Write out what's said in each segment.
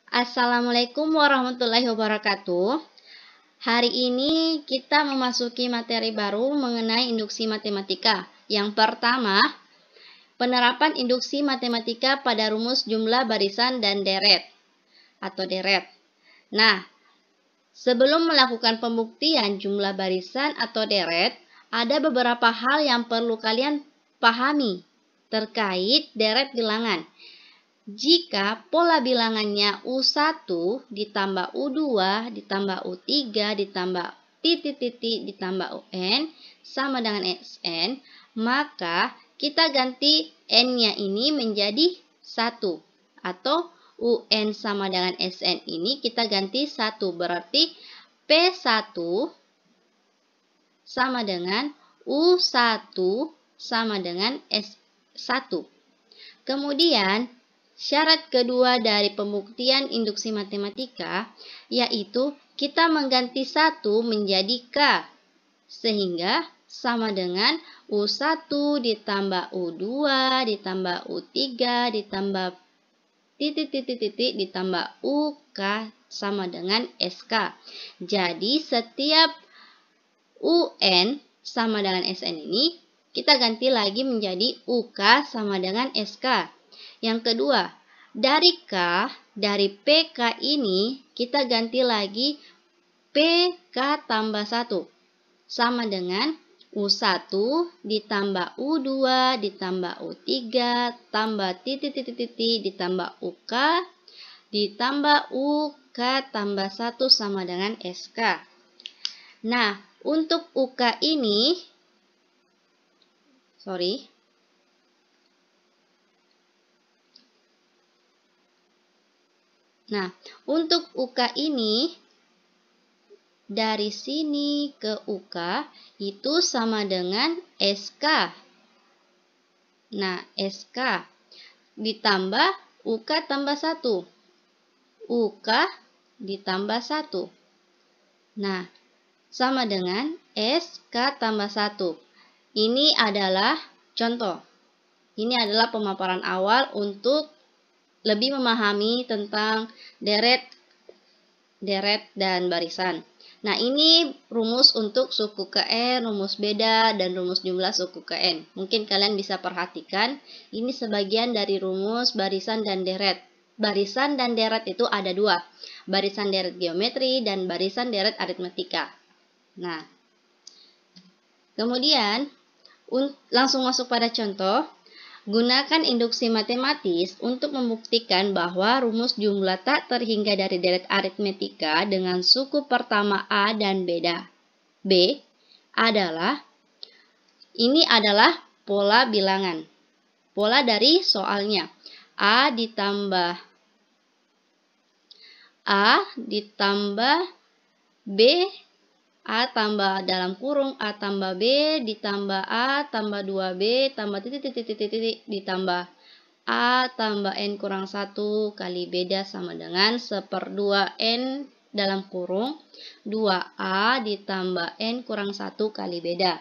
Assalamualaikum warahmatullahi wabarakatuh. Hari ini kita memasuki materi baru mengenai induksi matematika. Yang pertama, penerapan induksi matematika pada rumus jumlah barisan dan deret atau deret. Nah, sebelum melakukan pembuktian jumlah barisan atau deret, ada beberapa hal yang perlu kalian pahami terkait deret bilangan. Jika pola bilangannya U1 ditambah U2 ditambah U3 ditambah titik-titik ditambah UN sama dengan SN, maka kita ganti N-nya ini menjadi 1. Atau UN sama dengan SN ini kita ganti 1. Berarti P1 sama dengan U1 sama dengan S1. Kemudian, syarat kedua dari pembuktian induksi matematika yaitu kita mengganti 1 menjadi K sehingga sama dengan U1 ditambah U2 ditambah U3 ditambah titik-titik ditambah UK sama dengan SK. Jadi setiap UN sama dengan SN ini kita ganti lagi menjadi UK sama dengan SK. Yang kedua, dari PK ini kita ganti lagi PK tambah 1 sama dengan U1 ditambah U2 ditambah U3 tambah titik-titik ditambah UK ditambah UK tambah 1 sama dengan SK. Nah, untuk UK ini Nah, untuk UK ini dari sini ke UK itu sama dengan SK. Nah, SK ditambah UK tambah 1. UK ditambah 1. Nah, sama dengan SK tambah 1. Ini adalah contoh. Ini adalah pemaparan awal untuk lebih memahami tentang deret dan barisan. Nah, ini rumus untuk suku ke N, rumus beda, dan rumus jumlah suku ke N. Mungkin kalian bisa perhatikan, ini sebagian dari rumus barisan dan deret. Barisan dan deret itu ada dua, barisan deret geometri dan barisan deret aritmetika. Nah, kemudian langsung masuk pada contoh. Gunakan induksi matematis untuk membuktikan bahwa rumus jumlah tak terhingga dari deret aritmetika dengan suku pertama A dan B adalah pola bilangan. Pola dari soalnya A ditambah B, A tambah dalam kurung A tambah B ditambah A tambah 2B tambah titik ditambah A tambah N kurang 1 kali beda sama dengan 1/2 N dalam kurung 2A ditambah N kurang 1 kali beda.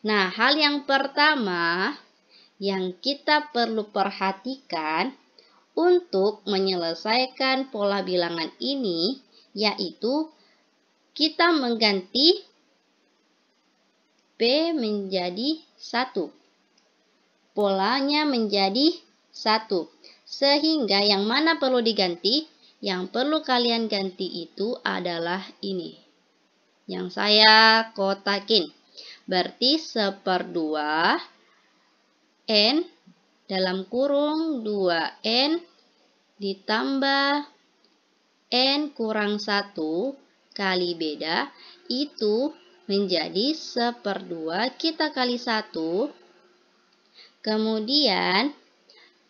Nah, hal yang pertama yang kita perlu perhatikan untuk menyelesaikan pola bilangan ini yaitu kita mengganti P menjadi 1. Polanya menjadi 1. Sehingga yang mana perlu diganti? Yang perlu kalian ganti itu adalah ini. Yang saya kotakin. Berarti 1/2 N dalam kurung 2N ditambah N kurang 1 kali beda itu menjadi 1/2 kita kali 1 kemudian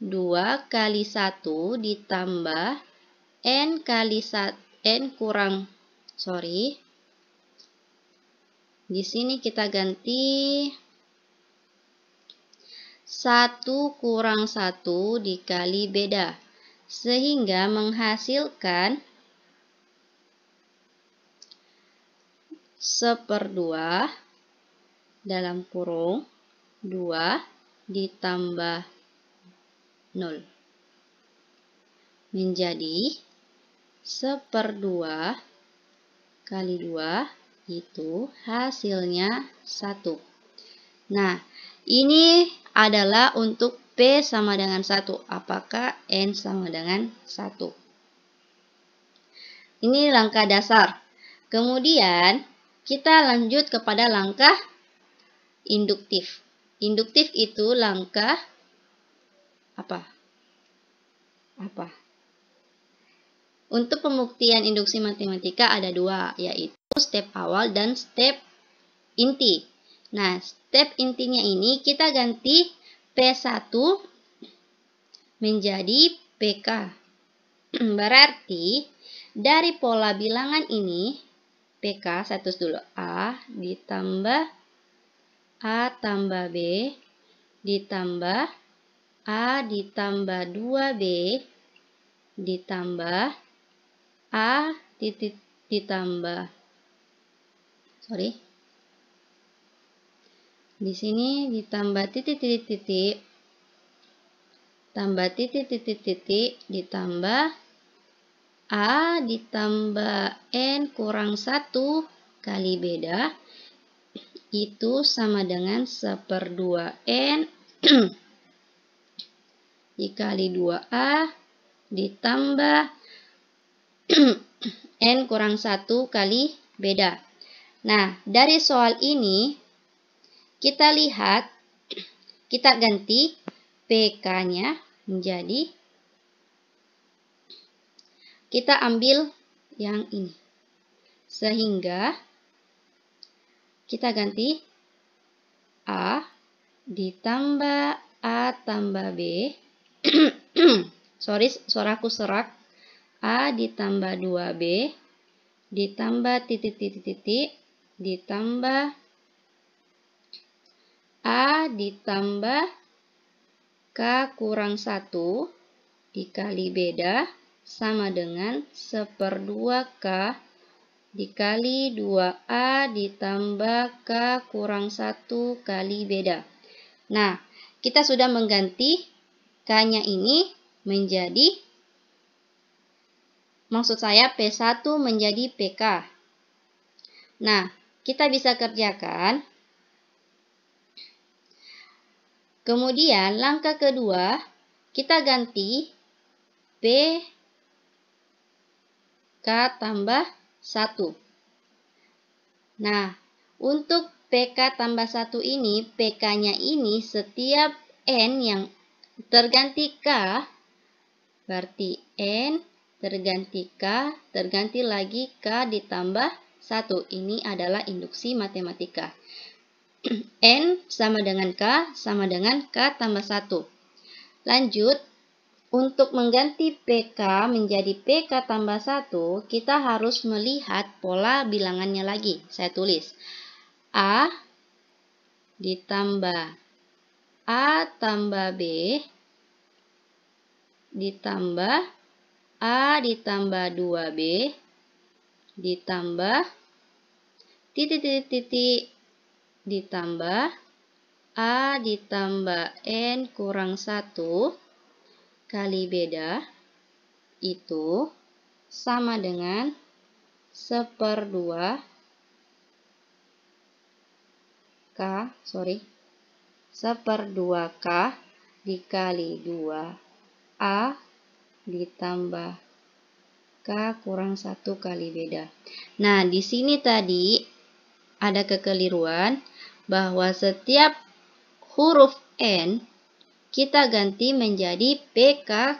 2 kali 1 ditambah N kali 1 N kurang di sini kita ganti 1 kurang 1 dikali beda sehingga menghasilkan 1/2 dalam kurung 2 ditambah 0 menjadi 1/2 kali 2 itu hasilnya 1. Nah, ini adalah untuk P sama dengan 1. Apakah N sama dengan 1? Ini langkah dasar. Kemudian, kita lanjut kepada langkah induktif. Induktif itu langkah apa? Untuk pembuktian induksi matematika ada 2, yaitu step awal dan step inti. Nah, step intinya ini kita ganti P1 menjadi PK. Berarti dari pola bilangan ini PK, saya tulis dulu, A ditambah A tambah B ditambah A ditambah 2B ditambah A ditambah di sini ditambah titik tambah titik ditambah A ditambah N kurang 1 kali beda itu sama dengan 1/2 N dikali 2A ditambah N kurang 1 kali beda. Nah, dari soal ini kita lihat, kita ganti PK-nya menjadi, kita ambil yang ini. Sehingga kita ganti A ditambah A tambah B. Suaraku serak. A ditambah 2B ditambah titik ditambah A ditambah K kurang 1 dikali beda sama dengan 1/2 K dikali 2A ditambah K kurang 1 kali beda. Nah, kita sudah mengganti K-nya ini menjadi, maksud saya P1 menjadi PK. Nah, kita bisa kerjakan. Kemudian langkah kedua, kita ganti PK tambah 1. Nah, untuk PK tambah 1 ini, PK-nya ini setiap N yang terganti K, berarti N terganti K, terganti lagi K ditambah 1. Ini adalah induksi matematika. N sama dengan K, sama dengan K tambah 1. Lanjut, untuk mengganti PK menjadi PK tambah 1, kita harus melihat pola bilangannya lagi. Saya tulis A ditambah A tambah B ditambah A ditambah 2B ditambah titik ditambah A ditambah N kurang 1 kali beda itu sama dengan 1/2 K dikali 2A ditambah K kurang 1 kali beda. Nah, di sini tadi ada kekeliruan bahwa setiap huruf N kita ganti menjadi PK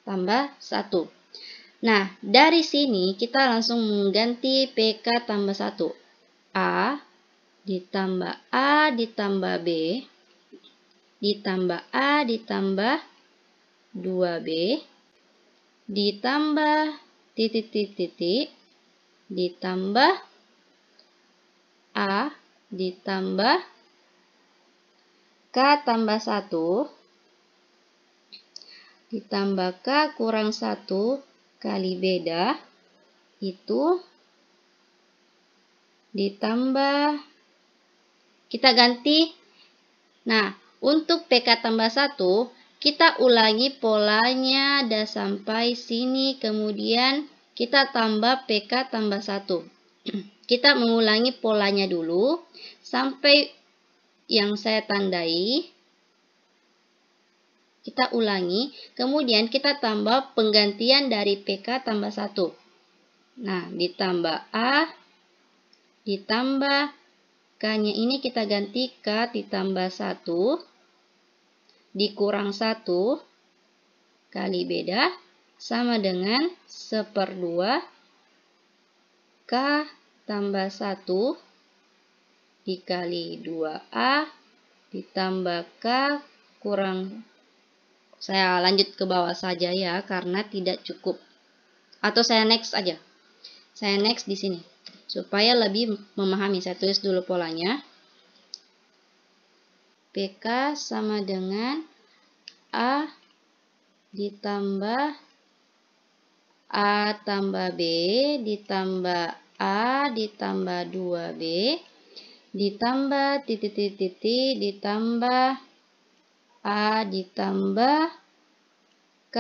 tambah 1. Nah, dari sini kita langsung mengganti PK tambah 1. A ditambah A ditambah B ditambah A ditambah 2B ditambah titik ditambah A ditambah K tambah 1 ditambah K kurang 1 kali beda itu ditambah, kita ganti. Nah, untuk PK tambah 1 Kita ulangi polanya dan sampai sini, kemudian kita tambah PK tambah 1. Kita mengulangi polanya dulu sampai yang saya tandai. Kita ulangi, kemudian kita tambah penggantian dari PK tambah 1. Nah, ditambah A, ditambah K-nya ini kita ganti K ditambah 1, dikurang 1, kali beda, sama dengan 1/2 K tambah 1 dikali 2A ditambah K kurang. Saya lanjut ke bawah saja ya, karena tidak cukup. Atau saya next aja. Saya next di sini. Supaya lebih memahami, saya tulis dulu polanya. PK sama dengan A ditambah A tambah B ditambah A ditambah 2B ditambah titik-titik ditambah A ditambah K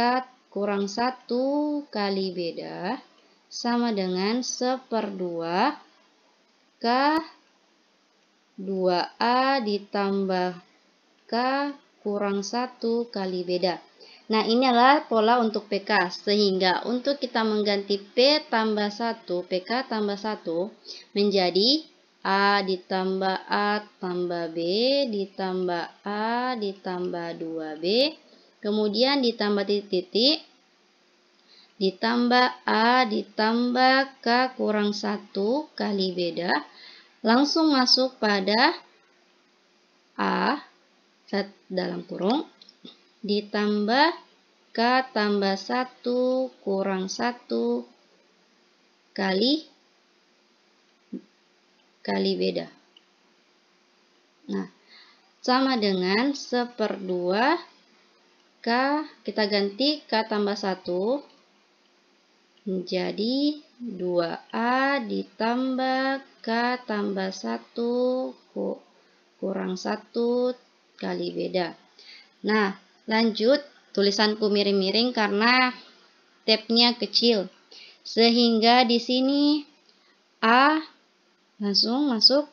kurang 1 kali beda sama dengan 1/2 K 2A ditambah K kurang 1 kali beda. Nah, ini adalah pola untuk PK. Sehingga untuk kita mengganti P tambah 1, PK tambah 1 menjadi A ditambah A tambah B ditambah A ditambah 2B, kemudian ditambah titik-titik, ditambah A ditambah K kurang 1 kali beda, langsung masuk pada A dalam kurung ditambah K tambah 1 kurang 1 kali beda. Nah, sama dengan 1/2 K, kita ganti K tambah 1 menjadi 2A ditambah K tambah 1 kurang 1 kali beda. Nah, lanjut, tulisanku miring-miring karena tabnya kecil. Sehingga di sini A langsung masuk.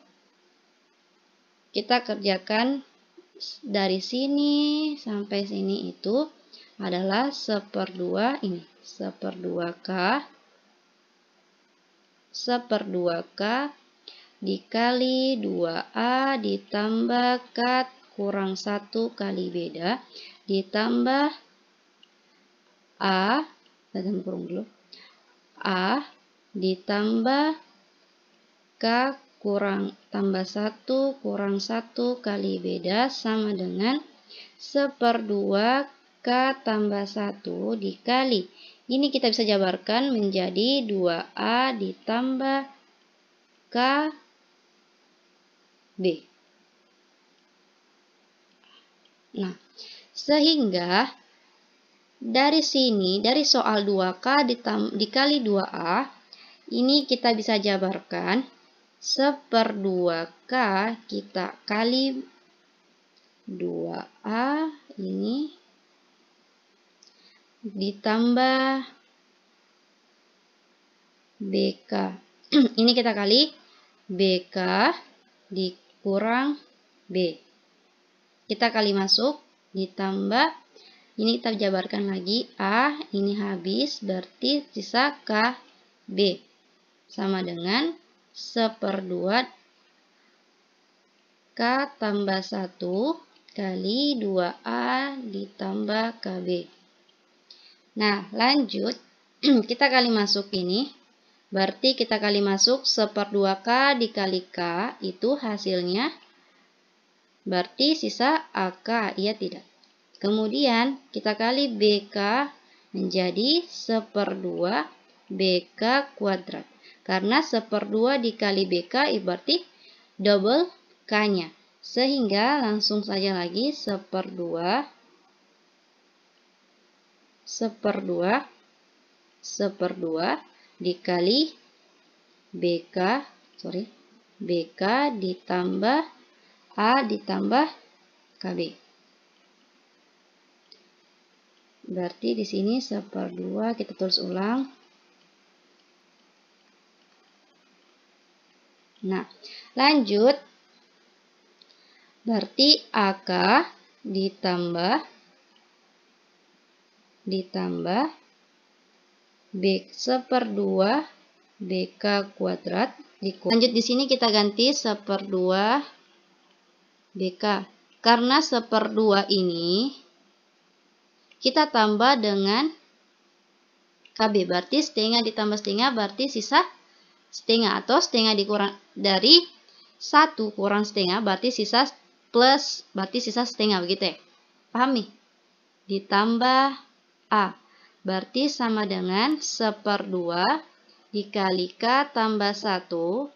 Kita kerjakan dari sini sampai sini itu adalah 1/2 ini. 1/2K dikali 2A ditambah K kurang 1 kali beda ditambah A, dalam kurung dulu, A ditambah K kurang tambah 1 kurang 1 kali beda sama dengan 1/2 K tambah 1 dikali. Ini kita bisa jabarkan menjadi 2A ditambah K B. Nah, sehingga dari sini, dari soal 2K dikali 2A, ini kita bisa jabarkan 1/2K kita kali 2A ini ditambah BK. Ini kita kali BK dikurang B. Kita kali masuk, ditambah, ini kita jabarkan lagi, A, ini habis, berarti sisa K, B. Sama dengan 1/2 K tambah 1 kali 2A ditambah KB. Nah, lanjut, kita kali masuk ini, berarti kita kali masuk 1/2K dikali K, itu hasilnya, berarti sisa AK, iya tidak? Kemudian kita kali BK menjadi 1/2 BK kuadrat. Karena 1/2 dikali BK berarti double K-nya. Sehingga langsung saja lagi 1/2 dikali BK ditambah A ditambah KB. Berarti di sini 1/2 kita tulis ulang. Nah, lanjut. Berarti AK ditambah B 1/2 BK kuadrat dikurangi. Lanjut di sini kita ganti 1/2 BK. Karena 1/2 ini kita tambah dengan KB. Berarti setengah ditambah setengah berarti sisa setengah, atau setengah dikurang dari 1 kurang setengah berarti sisa plus, berarti sisa setengah, begitu ya. Paham nih? Ditambah A. Berarti sama dengan 1/2 dikali K tambah 1,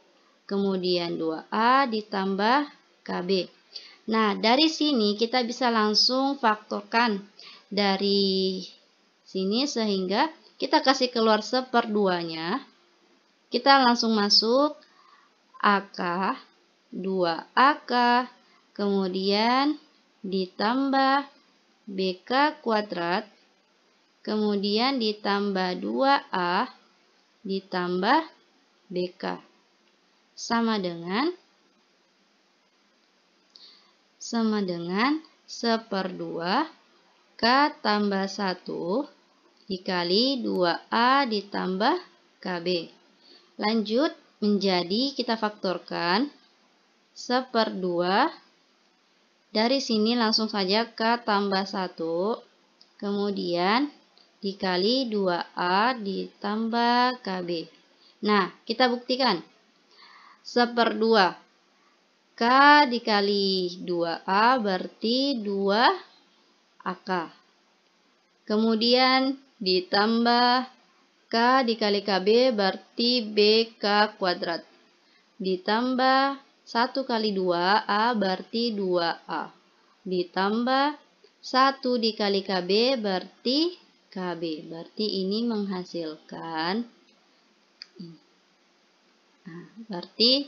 kemudian 2A ditambah KB. Nah, dari sini kita bisa langsung faktorkan dari sini sehingga kita kasih keluar 1/2-nya. Kita langsung masuk AK, 2AK, kemudian ditambah BK kuadrat, kemudian ditambah 2A, ditambah BK. Sama dengan 1/2 K tambah 1 dikali 2A ditambah KB. Lanjut menjadi kita faktorkan 1/2. Dari sini langsung saja K tambah 1, kemudian dikali 2A ditambah KB. Nah, kita buktikan. 1/2 K dikali 2A berarti 2AK. Kemudian ditambah K dikali KB berarti BK kuadrat. Ditambah 1 kali 2A berarti 2A. Ditambah 1 dikali KB berarti KB. Berarti ini menghasilkan. Nah, berarti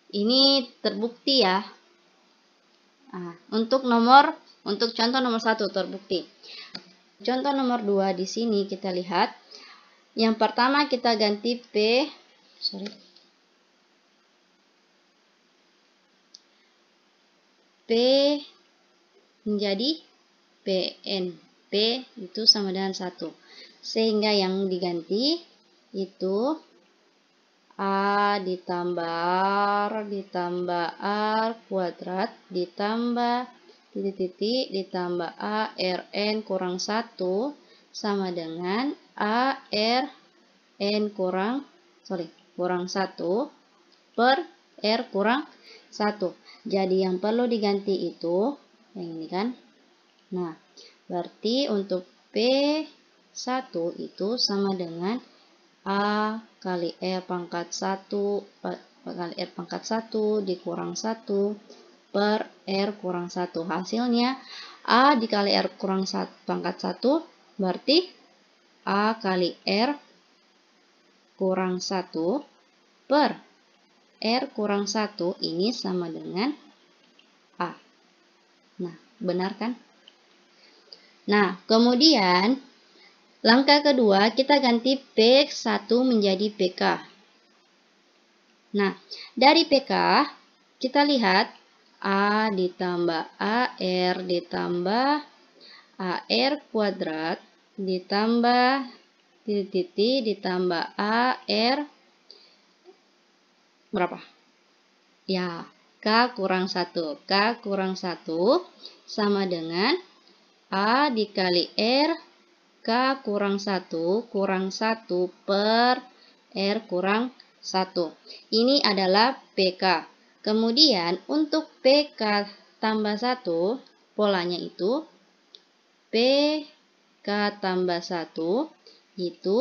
ini terbukti ya. Nah, untuk contoh nomor 1 terbukti. Contoh nomor 2 di sini kita lihat. Yang pertama kita ganti P menjadi PN. P itu sama dengan 1. Sehingga yang diganti itu A ditambah R kuadrat ditambah titik ditambah A Rn kurang 1 sama dengan A Rn kurang 1 per R kurang 1. Jadi yang perlu diganti itu yang ini kan. Nah, berarti untuk P1 itu sama dengan A kali R pangkat 1 kali R pangkat 1 dikurang 1 per R kurang 1. Hasilnya A dikali R kurang 1 pangkat 1 berarti A kali R kurang 1 per R kurang 1 ini sama dengan A. Nah, benar kan? Nah, kemudian langkah kedua kita ganti P1 menjadi PK. Nah, dari PK kita lihat A ditambah AR ditambah AR kuadrat ditambah titik ditambah AR berapa? Ya, K kurang 1. K kurang 1 sama dengan A dikali R K kurang 1 per R kurang 1. Ini adalah PK. Kemudian untuk PK tambah 1, polanya itu PK tambah 1 itu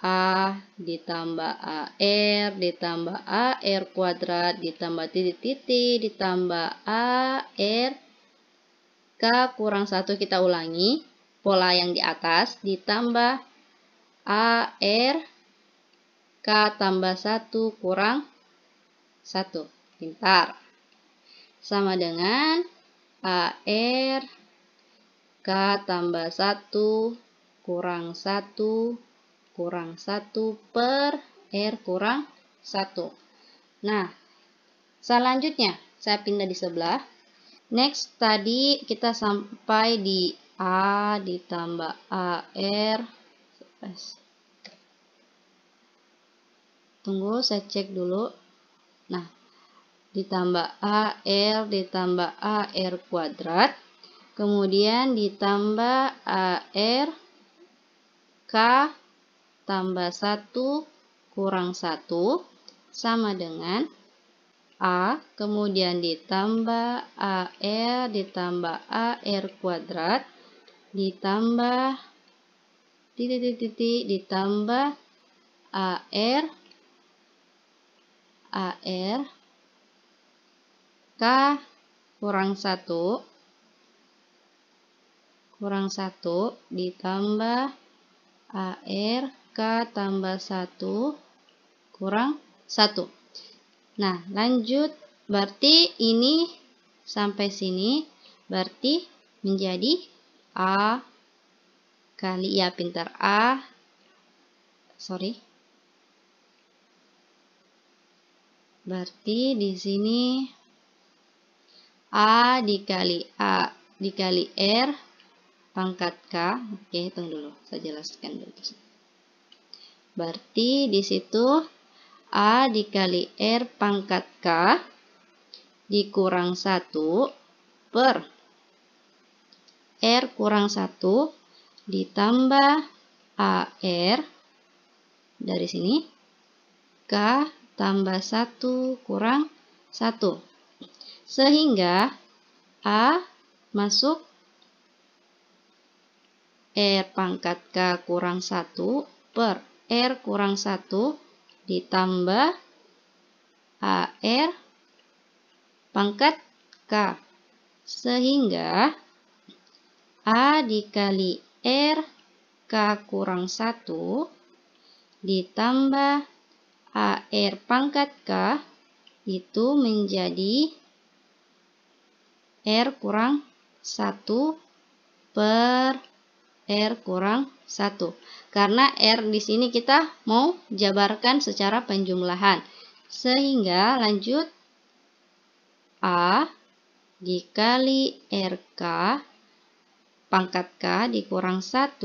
A ditambah AR ditambah AR kuadrat ditambah titik ditambah AR K kurang 1 kita ulangi pola yang di atas ditambah AR K tambah 1 kurang 1. Pintar. Sama dengan AR K tambah 1 kurang 1 kurang 1 per R kurang 1. Nah, selanjutnya saya pindah di sebelah. Next, tadi kita sampai di A ditambah AR. Tunggu, saya cek dulu. Nah, ditambah AR ditambah AR kuadrat. Kemudian ditambah AR K tambah 1 kurang 1 sama dengan A, kemudian ditambah AR ditambah AR kuadrat ditambah titik-titik ditambah AR K kurang 1 ditambah AR K tambah 1 kurang 1. Nah, lanjut. Berarti ini sampai sini berarti menjadi A kali, ya pintar, berarti di sini A dikali R pangkat K. Oke, hitung dulu, saya jelaskan dulu. Berarti di situ A dikali R pangkat K dikurang 1 per R kurang 1 ditambah AR dari sini K tambah 1 kurang 1. Sehingga A masuk R pangkat K kurang 1 per R kurang 1 ditambah AR pangkat K. Sehingga A dikali R K kurang 1 ditambah AR pangkat K itu menjadi R kurang 1 per R kurang 1. Karena R di sini kita mau jabarkan secara penjumlahan. Sehingga lanjut A dikali RK pangkat K dikurang 1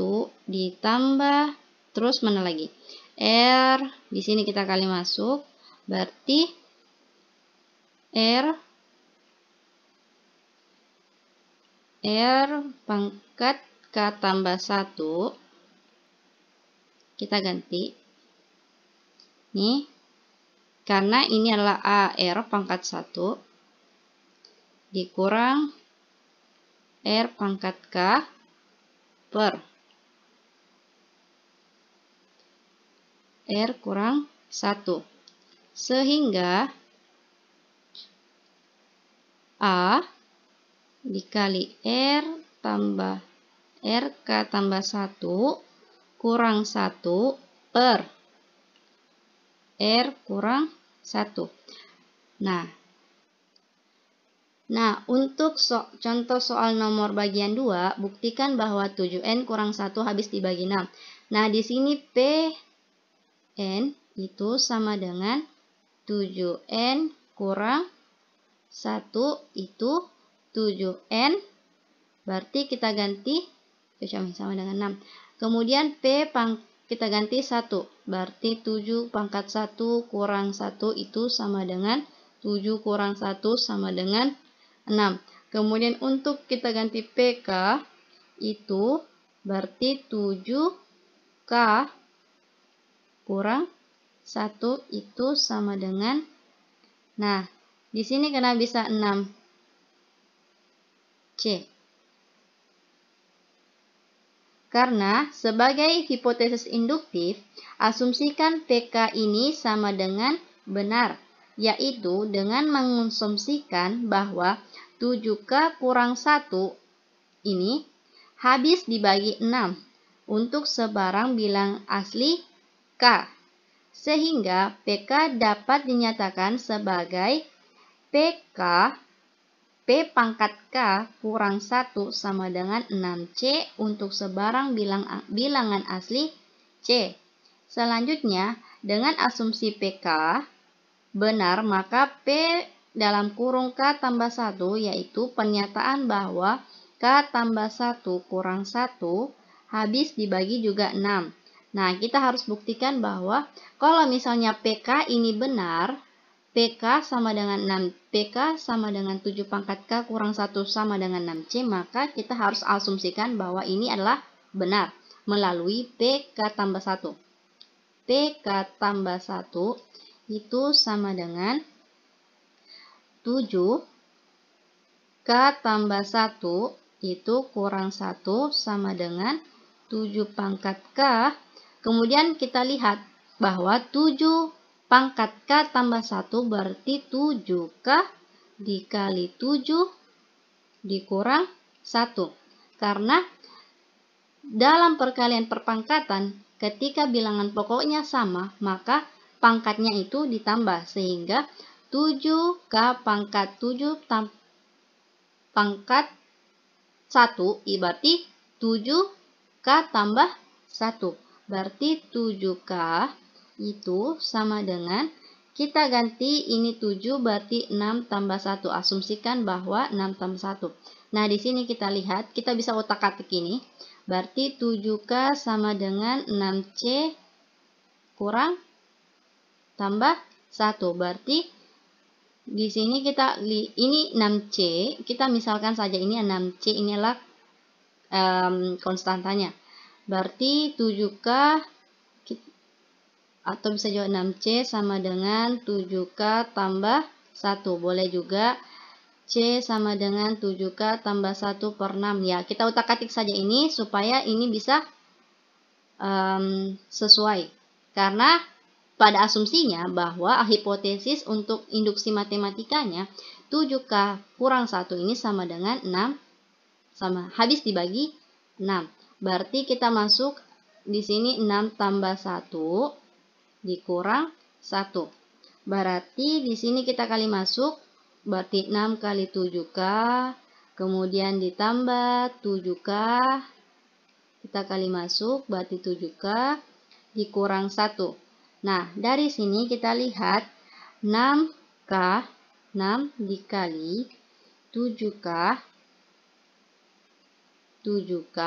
ditambah terus mana lagi? R di sini kita kali masuk, berarti R pangkat K tambah 1 kita ganti. Nih, karena ini adalah AR pangkat 1 dikurang R pangkat K per R kurang 1. Sehingga A dikali R tambah RK tambah 1 kurang 1 per R kurang 1. Nah, untuk contoh soal nomor bagian 2, buktikan bahwa 7N kurang 1 habis dibagi 6. Nah, di sini PN itu sama dengan 7N kurang 1 itu 7N, berarti kita ganti sama dengan 6. Kemudian kita ganti 1, berarti 7 pangkat 1 kurang 1 itu sama dengan 7 kurang 1 sama dengan 6. Kemudian untuk kita ganti PK itu berarti 7K kurang 1 itu sama dengan, nah, di sini kenapa bisa 6C? Karena sebagai hipotesis induktif, asumsikan PK ini sama dengan benar, yaitu dengan mengasumsikan bahwa 7K kurang 1 ini habis dibagi 6 untuk sebarang bilang asli K. Sehingga PK dapat dinyatakan sebagai PK P pangkat K kurang 1 sama dengan 6C untuk sebarang bilangan asli C. Selanjutnya, dengan asumsi PK benar, maka P dalam kurung K tambah 1 yaitu pernyataan bahwa K tambah 1 kurang 1 habis dibagi juga 6. Nah, kita harus buktikan bahwa kalau misalnya PK ini benar, PK sama dengan 6, PK sama dengan 7 pangkat K kurang 1 sama dengan 6C, maka kita harus asumsikan bahwa ini adalah benar melalui PK tambah 1. PK tambah 1 itu sama dengan 7 K tambah 1 itu kurang 1 sama dengan 7 pangkat K. Kemudian kita lihat bahwa 7 pangkat K tambah 1 berarti 7K dikali 7 dikurang 1. Karena dalam perkalian perpangkatan, ketika bilangan pokoknya sama, maka pangkatnya itu ditambah. Sehingga 7K pangkat 7 pangkat 1 berarti 7K tambah 1. Berarti 7K itu sama dengan, kita ganti ini 7 berarti 6 tambah 1. Asumsikan bahwa 6 tambah 1. Nah, di sini kita lihat, kita bisa otak-atik ini. Berarti 7K sama dengan 6C kurang tambah 1. Berarti di sini ini 6C, kita misalkan saja ini 6C, inilah konstantanya. Berarti 7K atau bisa juga 6C sama dengan 7K tambah 1. Boleh juga C sama dengan 7K tambah 1 per 6. Ya, kita utak-atik saja ini supaya ini bisa sesuai. Karena pada asumsinya bahwa hipotesis untuk induksi matematikanya 7K kurang 1 ini sama dengan 6, sama habis dibagi 6. Berarti kita masuk di sini 6 tambah 1 dikurang 1. Berarti di sini kita kali masuk, berarti 6 kali 7K, kemudian ditambah 7K, kita kali masuk, berarti 7K dikurang 1. Nah, dari sini kita lihat 6K, 6 dikali 7K, 7K,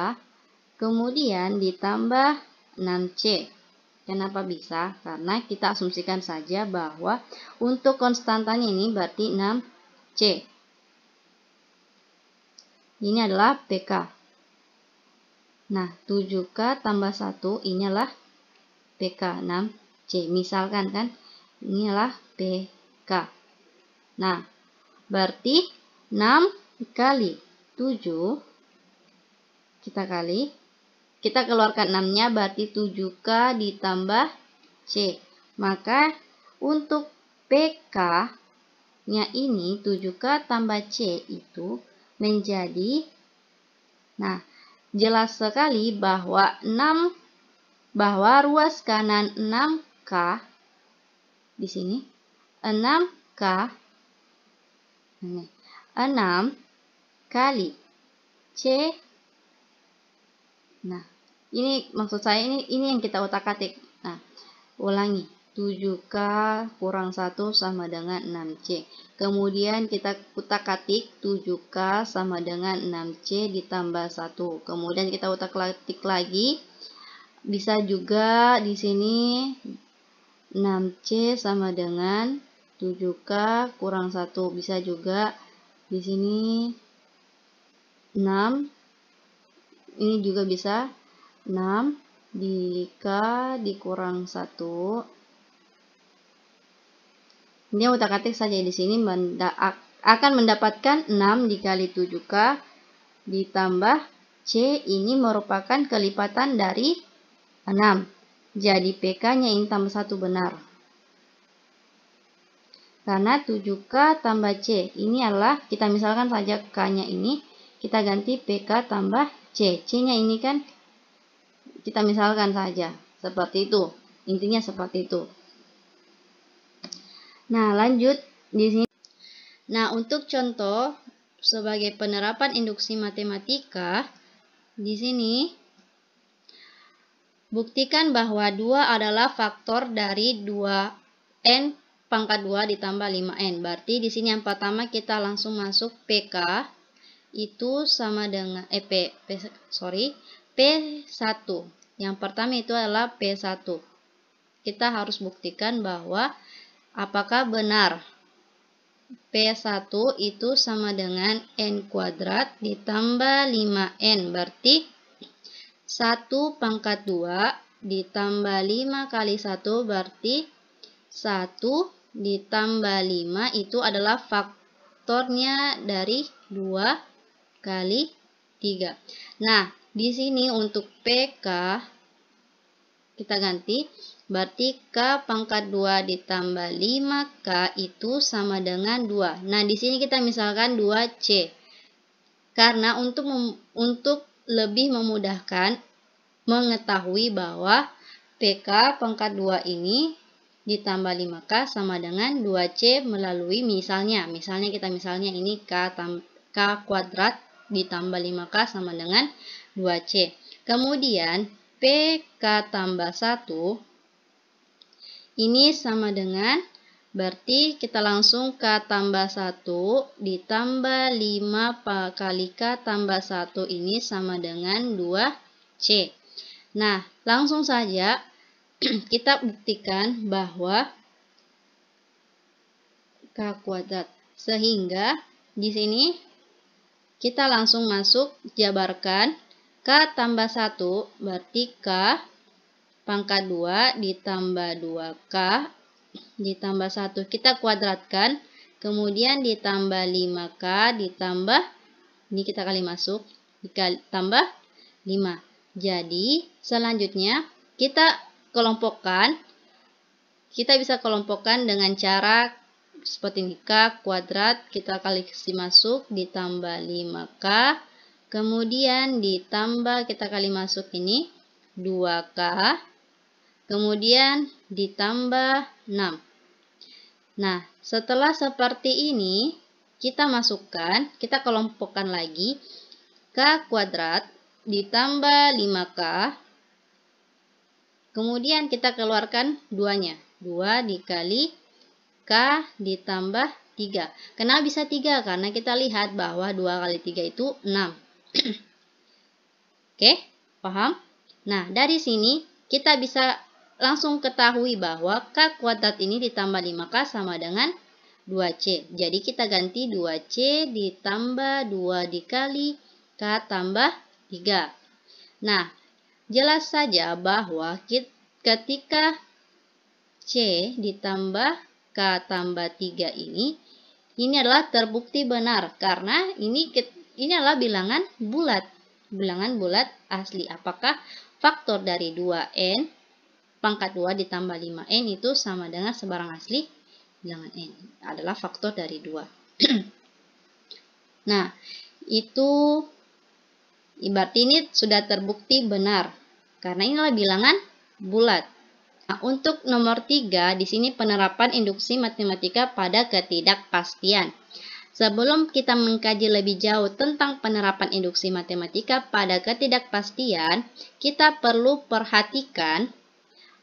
kemudian ditambah 6C. Kenapa bisa? Karena kita asumsikan saja bahwa untuk konstantanya ini berarti 6C. Ini adalah PK. Nah, 7K tambah 1 ini adalah PK 6C. Misalkan kan, ini adalah PK. Nah, berarti 6 kali 7, kita keluarkan 6-nya, berarti 7K ditambah C. Maka untuk PK-nya ini 7K tambah C itu menjadi, nah, jelas sekali bahwa ruas kanan 6K di sini 6K 6 kali C. Nah, ini maksud saya ini yang kita utak-atik. Nah, ulangi. 7K kurang 1 sama dengan 6C. Kemudian kita utak-atik 7K sama dengan 6C ditambah 1. Kemudian kita utak-atik lagi. Bisa juga di sini 6C sama dengan 7K kurang 1. Bisa juga di sini 6. Ini juga bisa 6 K dikurang 1. Ini utak-atik saja di sini akan mendapatkan 6 dikali 7K ditambah C, ini merupakan kelipatan dari 6. Jadi PK-nya ini tambah 1 benar. Karena 7K tambah C ini adalah, kita misalkan saja K-nya ini, kita ganti PK tambah C. C-nya ini kan kita misalkan saja seperti itu. Intinya seperti itu. Nah, lanjut di sini. Nah, untuk contoh sebagai penerapan induksi matematika, di sini buktikan bahwa 2 adalah faktor dari 2n pangkat 2 ditambah 5n. Berarti di sini yang pertama kita langsung masuk PK itu sama dengan P1. Yang pertama itu adalah P1. Kita harus buktikan bahwa apakah benar P1 itu sama dengan n kuadrat ditambah 5n. Berarti 1 pangkat 2 ditambah 5 kali 1 berarti 1 ditambah 5 itu adalah faktornya dari 2 kali 3. Nah, di sini untuk PK kita ganti, berarti K pangkat 2 ditambah 5K itu sama dengan 2. Nah, di sini kita misalkan 2C. Karena untuk lebih memudahkan mengetahui bahwa PK pangkat 2 ini ditambah 5K sama dengan 2C melalui misalnya ini K kuadrat ditambah 5K sama dengan 2C. Kemudian PK tambah 1 ini sama dengan, berarti kita langsung K tambah 1 ditambah 5 kali K tambah 1 ini sama dengan 2C. Nah, langsung saja kita buktikan bahwa K kuadrat. Sehingga di sini kita langsung masuk jabarkan K tambah 1 berarti K pangkat 2 ditambah 2K ditambah 1 kita kuadratkan, kemudian ditambah 5K ditambah, ini kita kali masuk, ditambah 5. Jadi selanjutnya kita bisa kelompokkan dengan cara seperti ini. K kuadrat kita kali masuk ditambah 5K, kemudian ditambah kita kali masuk ini 2K, kemudian ditambah 6. Nah, setelah seperti ini, kita kelompokkan lagi K kuadrat ditambah 5K, kemudian kita keluarkan 2-nya. 2 dikali K ditambah 3. Kenapa bisa 3? Karena kita lihat bahwa 2 kali 3 itu 6. Oke, paham? Nah, dari sini kita bisa langsung ketahui bahwa K kuadrat ini ditambah 5K sama dengan 2C. Jadi kita ganti 2C ditambah 2 dikali K tambah 3. Nah, jelas saja bahwa ketika C ditambah K tambah 3 ini adalah terbukti benar karena ini adalah bilangan bulat asli. Apakah faktor dari 2n pangkat 2 ditambah 5n itu sama dengan sebarang asli? Bilangan n adalah faktor dari 2. Nah, itu berarti ini sudah terbukti benar karena inilah bilangan bulat. Nah, untuk nomor 3 di sini penerapan induksi matematika pada ketidakpastian. Sebelum kita mengkaji lebih jauh tentang penerapan induksi matematika pada ketidakpastian, kita perlu perhatikan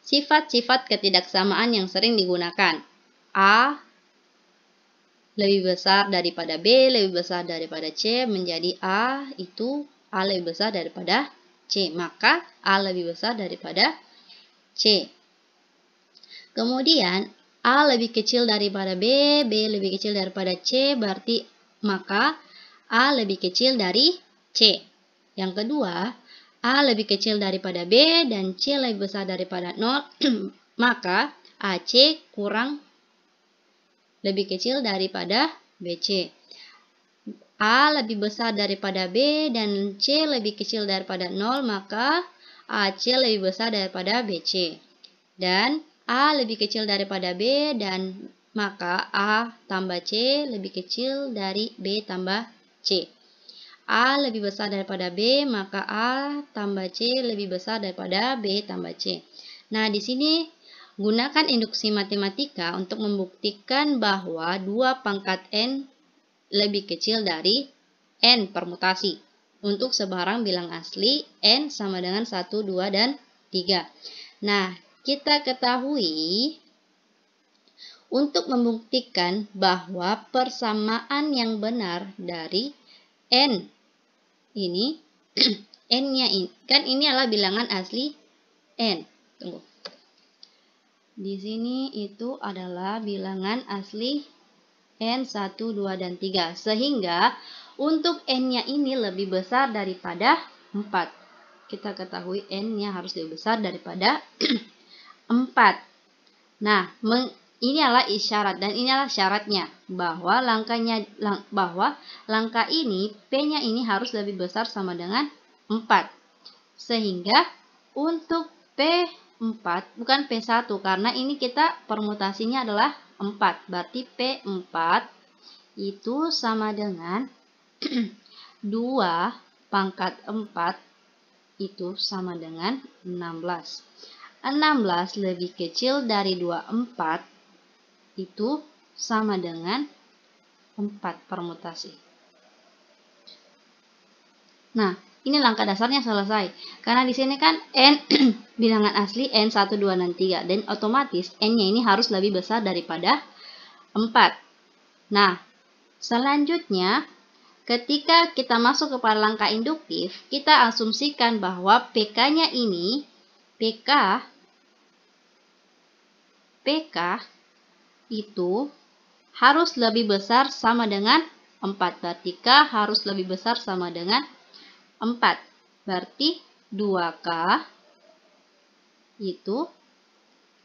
sifat-sifat ketidaksamaan yang sering digunakan. A lebih besar daripada B, lebih besar daripada C, menjadi A lebih besar daripada C. Maka A lebih besar daripada C. Kemudian A lebih kecil daripada B, B lebih kecil daripada C, berarti maka A lebih kecil dari C. Yang kedua, A lebih kecil daripada B dan C lebih besar daripada 0, maka AC kurang lebih kecil daripada BC. A lebih besar daripada B dan C lebih kecil daripada 0, maka AC lebih besar daripada BC. Dan A lebih kecil daripada B dan maka A tambah C lebih kecil dari B tambah C. A lebih besar daripada B, maka A tambah C lebih besar daripada B tambah C. Nah, di sini gunakan induksi matematika untuk membuktikan bahwa 2 pangkat N lebih kecil dari N permutasi. Untuk sebarang bilang asli, N sama dengan 1, 2, dan 3. Nah, kita ketahui untuk membuktikan bahwa persamaan yang benar dari N ini, N-nya ini, kan ini adalah bilangan asli N. Tunggu. Di sini itu adalah bilangan asli N 1, 2, dan 3. Sehingga untuk N-nya ini lebih besar daripada 4. Kita ketahui N-nya harus lebih besar daripada 4. Nah, ini adalah isyarat dan ini adalah syaratnya bahwa langkah ini P-nya ini harus lebih besar sama dengan 4. Sehingga untuk P4 bukan P1 karena ini kita permutasinya adalah 4. Berarti P4 itu sama dengan 2 pangkat 4 itu sama dengan 16. 16 lebih kecil dari 24 itu sama dengan 4 permutasi. Nah, ini langkah dasarnya selesai. Karena di sini kan N bilangan asli N 1, 2, dan 3. Dan otomatis N-nya ini harus lebih besar daripada 4. Nah, selanjutnya ketika kita masuk kepada langkah induktif, kita asumsikan bahwa PK-nya ini, PK itu harus lebih besar sama dengan 4. Berarti K harus lebih besar sama dengan 4. Berarti 2K itu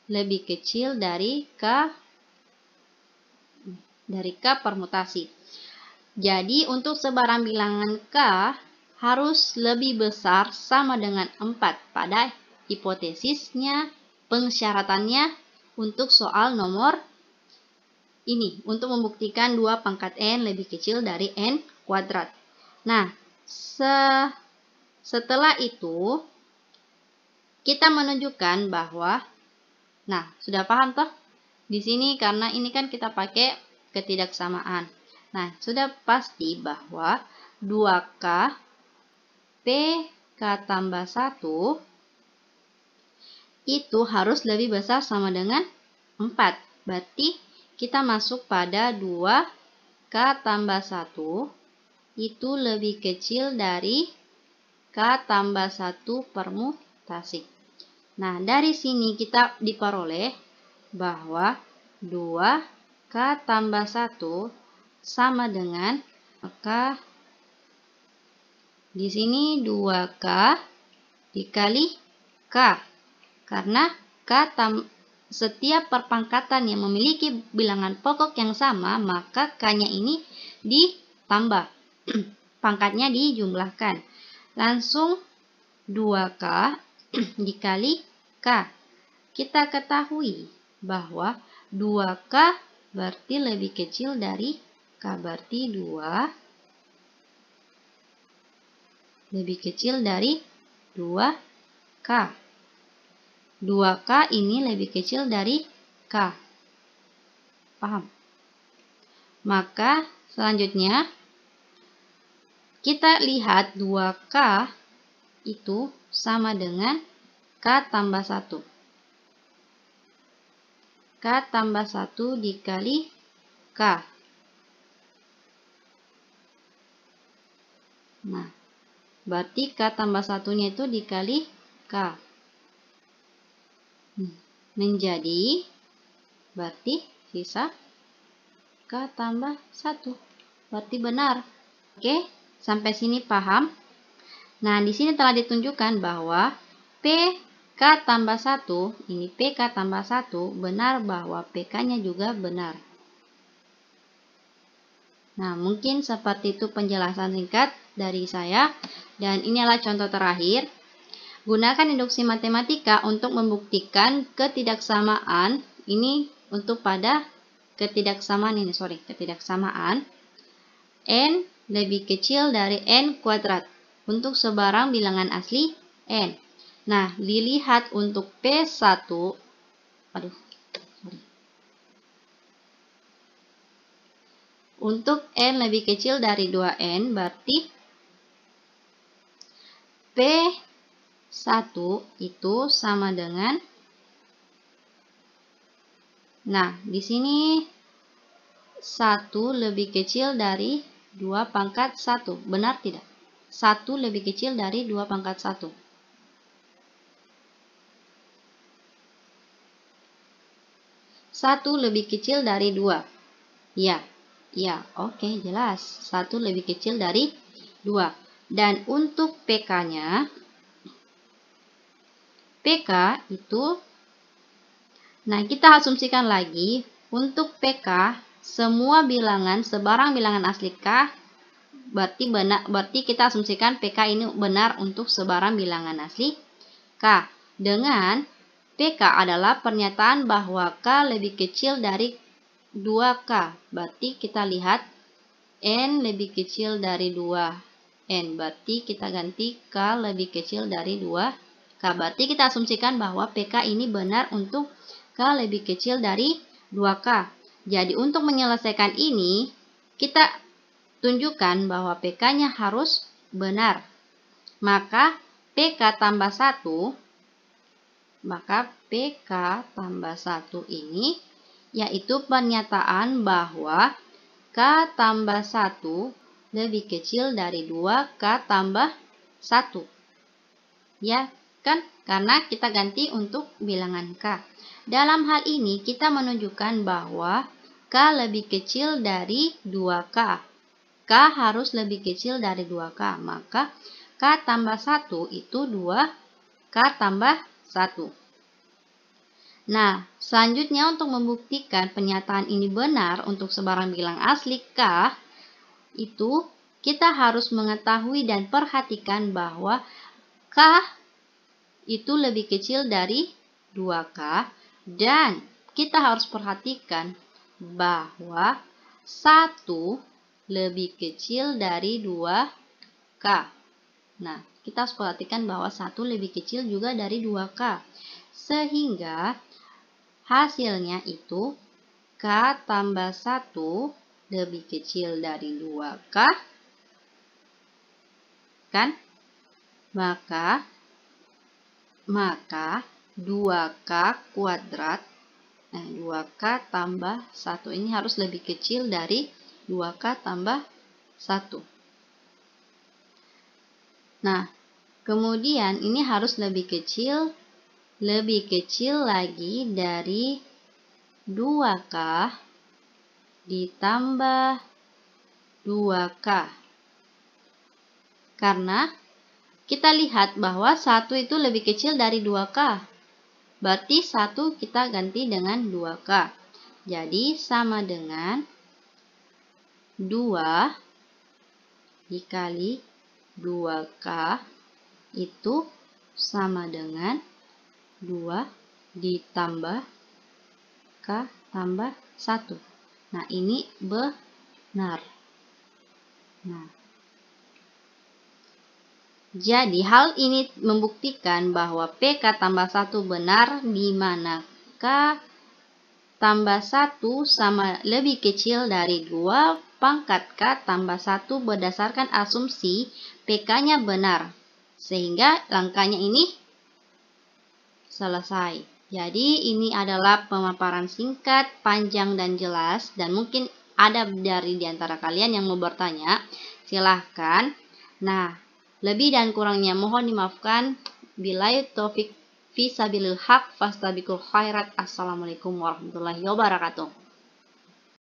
lebih kecil dari K permutasi. Jadi untuk sebarang bilangan K harus lebih besar sama dengan 4 pada hipotesisnya, pensyaratannya untuk soal nomor ini. Untuk membuktikan 2 pangkat N lebih kecil dari N kuadrat. Nah, setelah itu kita menunjukkan bahwa, nah sudah paham toh? Di sini karena ini kan kita pakai ketidaksamaan. Nah, sudah pasti bahwa 2K PK tambah 1 itu harus lebih besar sama dengan 4. Berarti kita masuk pada 2K tambah 1 itu lebih kecil dari K tambah 1 permutasi. Nah, dari sini kita diperoleh bahwa 2K tambah 1 sama dengan, maka di sini 2K dikali K. Karena setiap perpangkatan yang memiliki bilangan pokok yang sama, maka K-nya ini ditambah. Pangkatnya dijumlahkan. Langsung 2K dikali K. Kita ketahui bahwa 2K berarti lebih kecil dari K. Berarti 2 lebih kecil dari 2K. 2K ini lebih kecil dari K. Paham? Maka selanjutnya kita lihat 2K itu sama dengan K tambah 1. K tambah 1 dikali K. Nah, berarti K tambah 1-nya itu dikali K. Menjadi, berarti sisa K tambah 1. Berarti benar. Oke, sampai sini paham? Nah, di sini telah ditunjukkan bahwa PK tambah 1, ini PK tambah 1, benar bahwa PK-nya juga benar. Nah, mungkin seperti itu penjelasan singkat dari saya. Dan ini adalah contoh terakhir. Gunakan induksi matematika untuk membuktikan ketidaksamaan. Ini untuk pada ketidaksamaan N lebih kecil dari N kuadrat untuk sebarang bilangan asli N. Nah, dilihat untuk P1, Untuk N lebih kecil dari 2N, berarti P1 itu sama dengan, nah di sini 1 lebih kecil dari 2 pangkat 1. Benar tidak? 1 lebih kecil dari 2 pangkat 1. Satu lebih kecil dari 2. Ya, ya, oke, jelas. 1 lebih kecil dari 2. Dan untuk PK-nya, PK itu, nah kita asumsikan lagi, untuk PK, semua bilangan, sebarang bilangan asli K, berarti kita asumsikan PK ini benar untuk sebarang bilangan asli K. Dengan PK adalah pernyataan bahwa K lebih kecil dari 2K. Berarti kita lihat N lebih kecil dari 2N. Berarti kita ganti K lebih kecil dari 2K. Berarti kita asumsikan bahwa PK ini benar untuk K lebih kecil dari 2K. Jadi untuk menyelesaikan ini, kita tunjukkan bahwa PK-nya harus benar. Maka PK tambah 1, maka PK tambah 1 ini yaitu pernyataan bahwa K tambah 1 lebih kecil dari 2K tambah 1. Ya, kan? Karena kita ganti untuk bilangan K. Dalam hal ini kita menunjukkan bahwa K lebih kecil dari 2K. K harus lebih kecil dari 2K. Maka K tambah 1 itu 2K tambah 1. Nah, selanjutnya untuk membuktikan pernyataan ini benar untuk sebarang bilang asli K, itu kita harus mengetahui dan perhatikan bahwa K itu lebih kecil dari 2K, dan kita harus perhatikan bahwa 1 lebih kecil dari 2K. Nah, kita harus perhatikan bahwa 1 lebih kecil juga dari 2K. Sehingga hasilnya itu K tambah 1 lebih kecil dari 2K, kan? Maka 2K kuadrat, 2K tambah 1 ini harus lebih kecil dari 2K tambah 1. Nah, kemudian ini harus lebih kecil lagi dari 2K ditambah 2K. Karena kita lihat bahwa 1 itu lebih kecil dari 2K. Berarti 1 kita ganti dengan 2K. Jadi sama dengan 2 dikali 2K itu sama dengan 2 ditambah K tambah 1. Nah, ini benar. Nah, jadi hal ini membuktikan bahwa PK tambah 1 benar di mana K tambah 1 sama lebih kecil dari 2 pangkat K tambah 1 berdasarkan asumsi PK-nya benar. Sehingga langkahnya ini selesai. Jadi ini adalah pemaparan singkat, panjang, dan jelas. Dan mungkin ada dari antara kalian yang mau bertanya, silahkan. Nah, lebih dan kurangnya mohon dimaafkan. Billahi taufik fi sabilil haq fastabiqul khairat. Assalamualaikum warahmatullahi wabarakatuh.